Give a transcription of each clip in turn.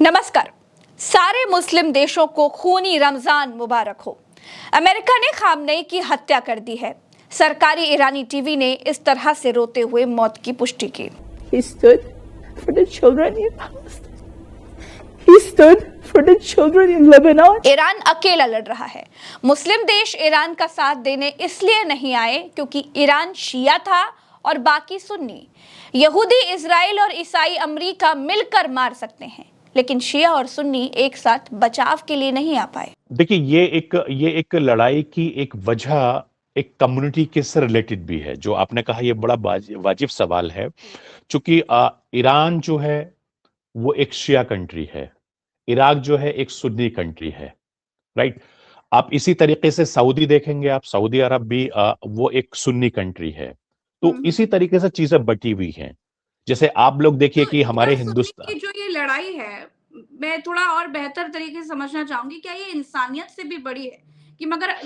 नमस्कार। सारे मुस्लिम देशों को खूनी रमजान मुबारक हो। अमेरिका ने खामनेई की हत्या कर दी है। सरकारी ईरानी टीवी ने इस तरह से रोते हुए मौत की पुष्टि की। He stood for the children in Palestine. He stood for the children in Lebanon. Iran अकेला लड़ रहा है। मुस्लिम देश ईरान का साथ देने इसलिए नहीं आए क्योंकि ईरान शिया था और बाकी सुन्नी। यहूदी इजराइल और ईसाई अमेरिका मिलकर मार सकते हैं, लेकिन शिया और सुन्नी एक साथ बचाव के लिए नहीं आ पाए। देखिए, ये एक लड़ाई की एक वजह एक कम्युनिटी के से रिलेटेड भी है। जो आपने कहा, ये बड़ा वाजिब सवाल है, क्योंकि ईरान जो है वो एक शिया कंट्री है, इराक जो है एक सुन्नी कंट्री है, राइट। आप इसी तरीके से सऊदी देखेंगे, आप सऊदी अरब भी वो एक सुन्नी कंट्री है। तो इसी तरीके से चीजें बटी हुई हैं। जैसे आप लोग देखिए कि हमारे हिंदुस्तान की जो ये लड़ाई है, मैं थोड़ा और बेहतर तरीके से समझना चाहूंगी। क्या ये इंसानियत से भी बड़ी है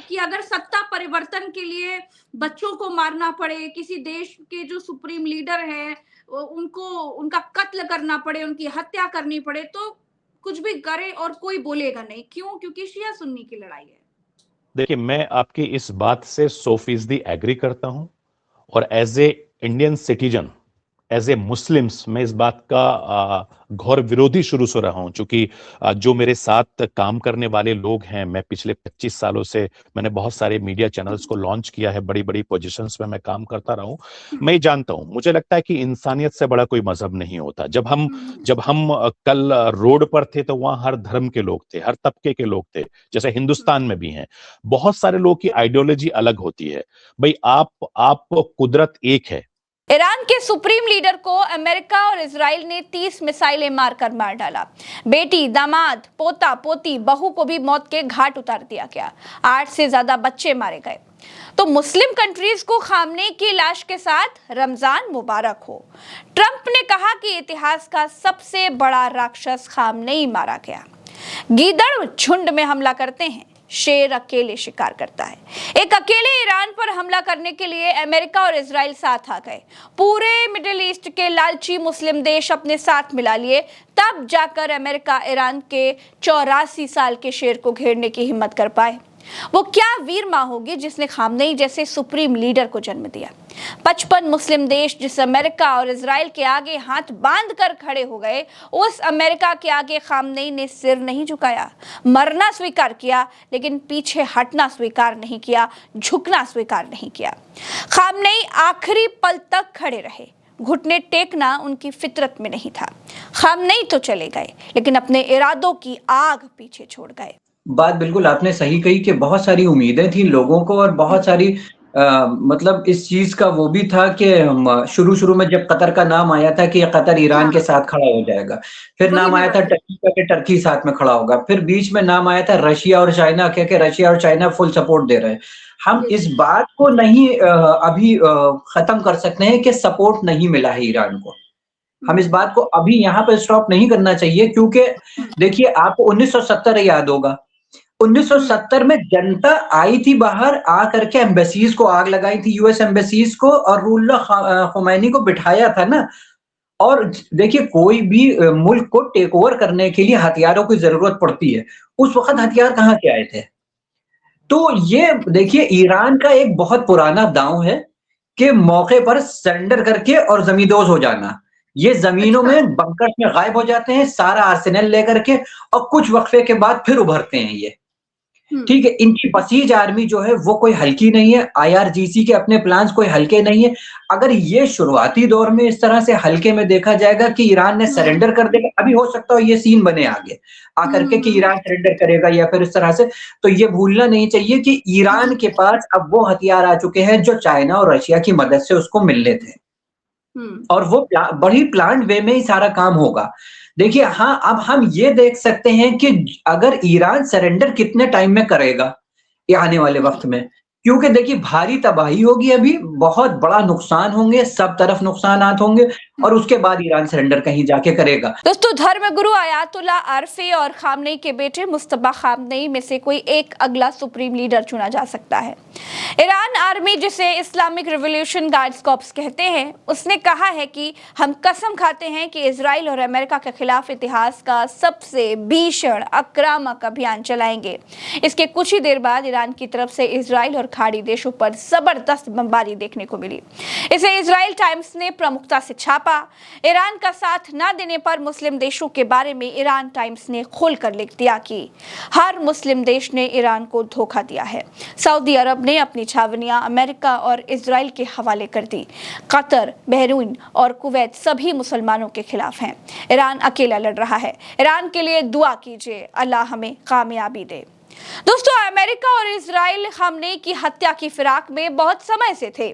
कि अगर सत्ता परिवर्तन के लिए बच्चों को मारना पड़े, किसी देश के जो सुप्रीम लीडर है उनको उनका कत्ल करना पड़े, उनकी हत्या करनी पड़े, तो कुछ भी करे और कोई बोलेगा नहीं। क्यों? क्योंकि शिया सुन्नी की लड़ाई है। देखिए, मैं आपकी इस बात से 100% एग्री करता हूं, और as a Indian citizen, as a Muslims, मैं इस बात का घोर विरोधी शुरू से रहा हूं। चूंकि जो मेरे साथ काम करने वाले लोग हैं, मैं पिछले 25 सालों से मैंने बहुत सारे मीडिया चैनल्स को लॉन्च किया है, बड़ी बड़ी पोजीशंस में मैं काम करता रहा हूं। मैं जानता हूं, मुझे लगता है कि इंसानियत से बड़ा कोई मजहब नहीं होता। जब हम कल रोड पर थे तो वहां हर धर्म के लोग थे, हर तबके के लोग थे, जैसे हिंदुस्तान में भी हैं। बहुत सारे लोग की आइडियोलॉजी अलग होती है। भाई, आप कुदरत एक है। ईरान के सुप्रीम लीडर को अमेरिका और इजराइल ने 30 मिसाइलें मारकर मार डाला। बेटी, दामाद, पोता, पोती, बहू को भी मौत के घाट उतार दिया गया। 8 से ज्यादा बच्चे मारे गए। तो मुस्लिम कंट्रीज को खामनेई की लाश के साथ रमजान मुबारक हो। ट्रंप ने कहा कि इतिहास का सबसे बड़ा राक्षस खामनेई मारा गया। गीदड़ झुंड में हमला करते हैं, शेर अकेले शिकार करता है। एक अकेले ईरान पर हमला करने के लिए अमेरिका और इजराइल साथ आ गए। पूरे मिडिल ईस्ट के लालची मुस्लिम देश अपने साथ मिला लिए, तब जाकर अमेरिका ईरान के 84 साल के शेर को घेरने की हिम्मत कर पाए। वो क्या वीर मां होगी जिसने खामनेई जैसे सुप्रीम लीडर को जन्म दिया। 55 मुस्लिम देश जिस अमेरिका और इजराइल के आगे हाथ बांध कर खड़े हो गए, उस अमेरिका के आगे खामनेई ने सिर नहीं झुकाया। मरना स्वीकार किया, लेकिन पीछे हटना स्वीकार नहीं किया, झुकना स्वीकार नहीं किया। खामनेई आखिरी पल तक खड़े रहे। घुटने टेकना उनकी फितरत में नहीं था। खामनेई तो चले गए, लेकिन अपने इरादों की आग पीछे छोड़ गए। बात बिल्कुल आपने सही कही कि बहुत सारी उम्मीदें थी लोगों को, और बहुत सारी मतलब इस चीज का वो भी था कि शुरू में जब कतर का नाम आया था कि कतर ईरान के साथ खड़ा हो जाएगा, फिर नाम आया था टर्की का कि टर्की साथ में खड़ा होगा, फिर बीच में नाम आया था रशिया और चाइना के कि रशिया और चाइना फुल सपोर्ट दे रहे हैं। हम इस बात को नहीं अभी खत्म कर सकते हैं कि सपोर्ट नहीं मिला है ईरान को। हम इस बात को अभी यहाँ पर स्टॉप नहीं करना चाहिए, क्योंकि देखिए, आपको 1970 याद होगा। 1970 में जनता आई थी बाहर, आ करके एम्बेसीज को आग लगाई थी, यूएस एम्बेसीज को, और रुल्ला खुमैनी को बिठाया था ना। और देखिए, कोई भी मुल्क को टेक ओवर करने के लिए हथियारों की जरूरत पड़ती है। उस वक्त हथियार कहाँ से आए थे? तो ये देखिए, ईरान का एक बहुत पुराना दांव है कि मौके पर सरेंडर करके और जमींदोज हो जाना। ये जमीनों में बंकर्स में गायब हो जाते हैं, सारा आर्सेनल लेकर के, और कुछ वक्फे के बाद फिर उभरते हैं ये। ठीक है, इनकी बसीज आर्मी जो है वो कोई हल्की नहीं है। आईआरजीसी के अपने प्लान्स कोई हल्के नहीं है। अगर ये शुरुआती दौर में इस तरह से हल्के में देखा जाएगा कि ईरान ने सरेंडर कर देगा, अभी हो सकता है ये सीन बने आगे आकर के कि ईरान सरेंडर करेगा या फिर इस तरह से, तो ये भूलना नहीं चाहिए कि ईरान के पास अब वो हथियार आ चुके हैं जो चाइना और रशिया की मदद से उसको मिलने थे, और वो बड़ी प्लान्ड वे में ही सारा काम होगा। देखिए, हाँ, अब हम ये देख सकते हैं कि अगर ईरान सरेंडर कितने टाइम में करेगा ये आने वाले वक्त में, क्योंकि देखिए भारी तबाही होगी, अभी बहुत बड़ा नुकसान होंगे, सब तरफ नुकसानात होंगे, और उसके बाद ईरान सरेंडर कहीं जाके करेगा। दोस्तों, धर्मगुरु अयातुल्ला अरफी और खामनेई के बेटे मुस्तफा खामनेई में से कोई एक अगला सुप्रीम लीडर चुना जा सकता है। ईरान आर्मी, जिसे इस्लामिक रिवॉल्यूशन गार्ड्स कॉर्प्स कहते हैं, उसने कहा है कि हम कसम खाते हैं कि इजराइल और अमेरिका के खिलाफ इतिहास का सबसे भीषण आक्रामक अभियान चलाएंगे। इसके कुछ ही देर बाद ईरान की तरफ से इजराइल और खाड़ी देशों पर जबरदस्त बमबारी देखने को मिली। इसे इजराइल टाइम्स ने प्रमुखता से छापा। ईरान का साथ न देने पर मुस्लिम देशों के बारे में ईरान टाइम्स ने खोलकर लिख दिया कि हर मुस्लिम देश ने ईरान को धोखा दिया है। सऊदी अरब ने अपनी छावनियां अमेरिका और इजराइल के हवाले कर दी। कतर, बहरीन और कुवैत सभी मुसलमानों के खिलाफ हैं। ईरान अकेला लड़ रहा है। ईरान के लिए दुआ कीजिए, अल्लाह हमें कामयाबी दे। दोस्तों, अमेरिका और इजराइल खामनेई की हत्या की फिराक में बहुत समय से थे।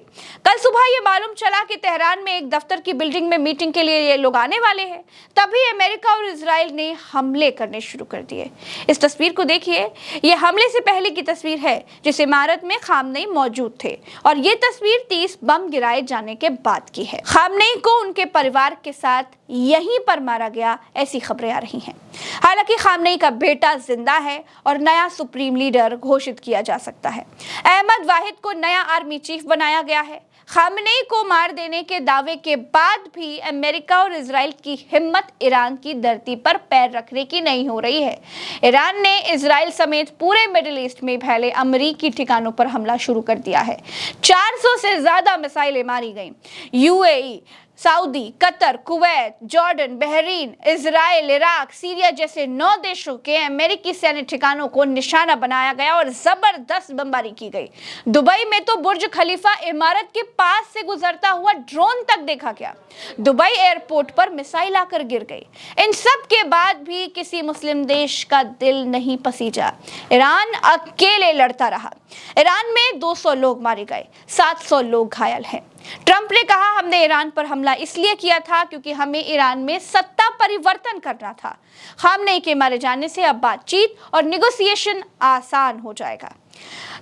कल सुबह ये मालूम चला कि तेहरान में एक दफ्तर की बिल्डिंग में मीटिंग के लिए ये लोग आने वाले हैं, तभी अमेरिका और इजराइल ने हमले करने शुरू कर दिए। इस तस्वीर को देखिए, ये हमले से पहले की तस्वीर है जिस इमारत में खामनेई मौजूद थे, और ये तस्वीर 30 बम गिराए जाने के बाद की है। खामनेई को उनके परिवार के साथ यहीं पर मारा गया, ऐसी खबरें आ रही हैं। हालांकि खामनेई का बेटा जिंदा है और नया सुप्रीम लीडर घोषित किया जा सकता है। अहमद वाहिद को नया आर्मी चीफ बनाया गया है। खामनेई को मार देने के दावे के बाद भी अमेरिका और इजराइल की हिम्मत ईरान की धरती पर पैर रखने की नहीं हो रही है। ईरान ने इजराइल समेत पूरे मिडिल ईस्ट में फैले अमेरिकी ठिकानों पर हमला शुरू कर दिया है। 400 से ज्यादा मिसाइलें मारी गईं। UAE, Saudi, Qatar, Kuwait, Jordan, Bahrain, Israel, Iraq, Syria जैसे 9 देशों के अमेरिकी सैन्य ठिकानों को निशाना बनाया गया और जबरदस्त बमबारी की गई। दुबई में तो बुर्ज खलीफा इमारत के पास से गुजरता हुआ ड्रोन तक देखा गया। दुबई एयरपोर्ट पर मिसाइल आकर गिर गई। इन सब के बाद भी किसी मुस्लिम देश का दिल नहीं पसीजा। ईरान अकेले लड़ता रहा। ईरान में 200 लोग मारे गए, 700 लोग घायल हैं। ट्रंप ने कहा, हमने ईरान पर हमला इसलिए किया था क्योंकि हमें ईरान में सत्ता परिवर्तन करना था। खामनेई के मारे जाने से अब बातचीत और नेगोशिएशन आसान हो जाएगा।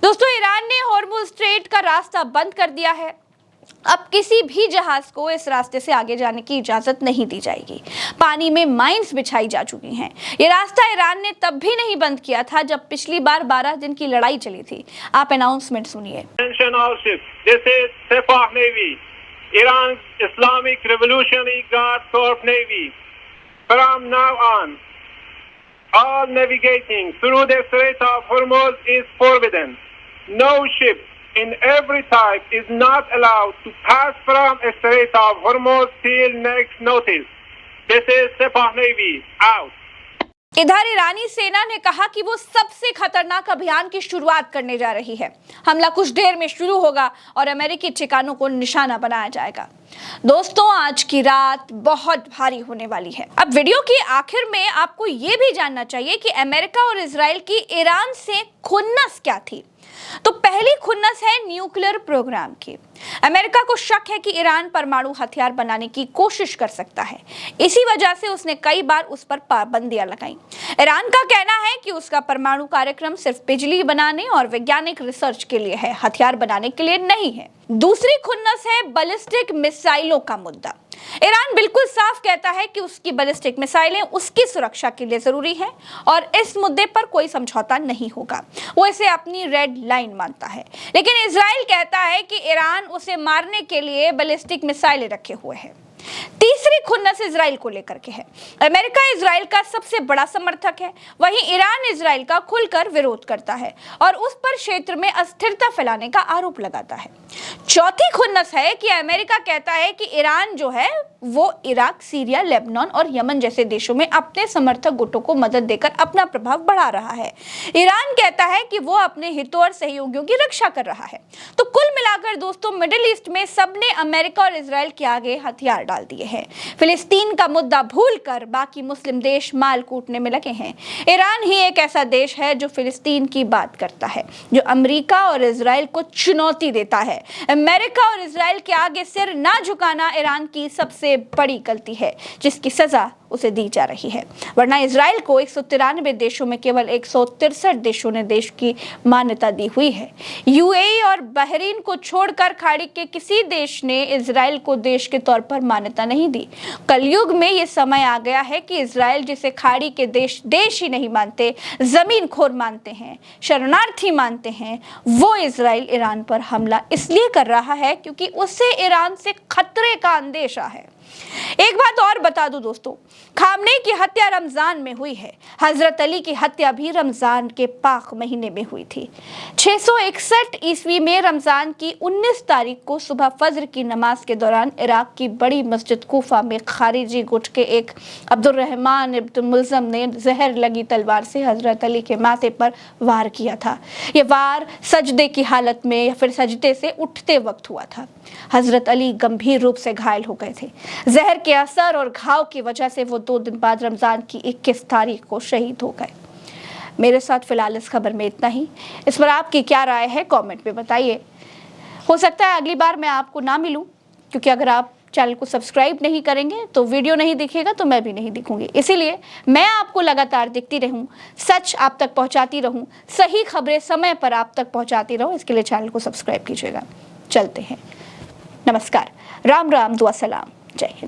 दोस्तों, ईरान ने हॉर्मुज स्ट्रेट का रास्ता बंद कर दिया है। अब किसी भी जहाज को इस रास्ते से आगे जाने की इजाजत नहीं दी जाएगी। पानी में माइंस बिछाई जा चुकी हैं। ये रास्ता ईरान ने तब भी नहीं बंद किया था जब पिछली बार 12 दिन की लड़ाई चली थी। आप अनाउंसमेंट सुनिए। This is Sepah Navy, Iran Islamic Revolutionary Guard Corps Navy. From now on, all navigating through the Strait of Hormuz is forbidden. No ship in every type is not allowed to pass from the Strait of Hormuz till next notice. This is Sepah Navy, out. इधर ईरानी सेना ने कहा कि वो सबसे खतरनाक अभियान की शुरुआत करने जा रही है। हमला कुछ देर में शुरू होगा और अमेरिकी ठिकानों को निशाना बनाया जाएगा। दोस्तों, आज की रात बहुत भारी होने वाली है। अब वीडियो की आखिर में आपको ये भी जानना चाहिए कि अमेरिका और इजराइल की ईरान से खुन्नस क्या थी। तो पहली खुन्नस है न्यूक्लियर प्रोग्राम की। अमेरिका को शक है कि ईरान परमाणु हथियार बनाने की कोशिश कर सकता है। इसी वजह से उसने कई बार उस पर पाबंदियां लगाई। ईरान का कहना है कि उसका परमाणु कार्यक्रम सिर्फ बिजली बनाने और वैज्ञानिक रिसर्च के लिए है, हथियार बनाने के लिए नहीं है। दूसरी खुन्नस है बैलिस्टिक मिसाइलों का मुद्दा। ईरान बिल्कुल साफ कहता है कि उसकी बैलिस्टिक मिसाइलें उसकी सुरक्षा के लिए जरूरी हैं और इस मुद्दे पर कोई समझौता नहीं होगा। वो इसे अपनी रेड लाइन मानता है। लेकिन इजराइल कहता है कि ईरान उसे मारने के लिए बैलिस्टिक मिसाइलें रखे हुए है। तीसरी खुन्नस इजराइल को लेकर के है। अमेरिका इजराइल का सबसे बड़ा समर्थक है, वहीं ईरान इजराइल का खुलकर विरोध करता है और उस पर क्षेत्र में अस्थिरता फैलाने का आरोप लगाता है। चौथी खुन्नस है कि अमेरिका कहता है कि ईरान जो है वो इराक, सीरिया, लेबनान और यमन जैसे देशों में अपने समर्थक गुटों को मदद देकर अपना प्रभाव बढ़ा रहा है। ईरान कहता है कि वो अपने हितों और सहयोगियों की रक्षा कर रहा है। तो कुल मिलाकर दोस्तों, मिडिल ईस्ट में सबने अमेरिका और इजराइल के आगे हथियार डाल दिए हैं। फिलिस्तीन का मुद्दा भूलकर बाकी मुस्लिम देश माल कूटने में लगे हैं। ईरान ही एक ऐसा देश है जो फिलिस्तीन की बात करता है, जो अमेरिका और इजराइल को चुनौती देता है। अमेरिका और इजराइल के आगे सिर ना झुकाना ईरान की सबसे बड़ी गलती है, जिसकी सजा उसे दी जा रही है, वरना इजराइल को 193 देशों में केवल 163 देशों ने देश की मान्यता दी हुई है। यूएई और बहरीन को छोड़कर खाड़ी के किसी देश ने इजराइल को देश के तौर पर मान्यता नहीं दी। कलयुग में ये समय आ गया है कि इजराइल, जिसे खाड़ी के देश ही नहीं मानते, जमीन खोर मानते हैं, शरणार्थी मानते हैं, वो इजराइल ईरान पर हमला इसलिए कर रहा है क्योंकि उसे ईरान से खतरे का अंदेशा है। एक बात और बता दूं दोस्तों, खामनेई की हत्या रमजान में हुई है। हजरत अली की हत्या भी रमजान के पाक महीने में हुई थी। 661 ईस्वी में रमजान की 19 तारीख को सुबह फजर की नमाज के दौरान इराक की बड़ी मस्जिद कूफा में खारिजी गुट के एक अब्दुर्रहमान इब्न मुल्ज़म ने जहर लगी तलवार से हजरत अली के माथे पर वार किया था। यह वार सजदे की हालत में या फिर सजदे से उठते वक्त हुआ था। हजरत अली गंभीर रूप से घायल हो गए थे। जहर के असर और घाव की वजह से वो 2 दिन बाद रमजान की 21 तारीख को शहीद हो गए। मेरे साथ फिलहाल इस खबर में इतना ही। इस पर आपकी क्या राय है कमेंट में बताइए। हो सकता है अगली बार मैं आपको ना मिलूं, क्योंकि अगर आप चैनल को सब्सक्राइब नहीं करेंगे तो वीडियो नहीं दिखेगा, तो मैं भी नहीं दिखूंगी। इसीलिए मैं आपको लगातार दिखती रहूं, सच आप तक पहुंचाती रहूं, सही खबरें समय पर आप तक पहुंचाती रहूं। इसके लिए चैनल को सब्सक्राइब कीजिएगा। चलते हैं, नमस्कार, राम राम, दुआ सलाम, जय हिंद।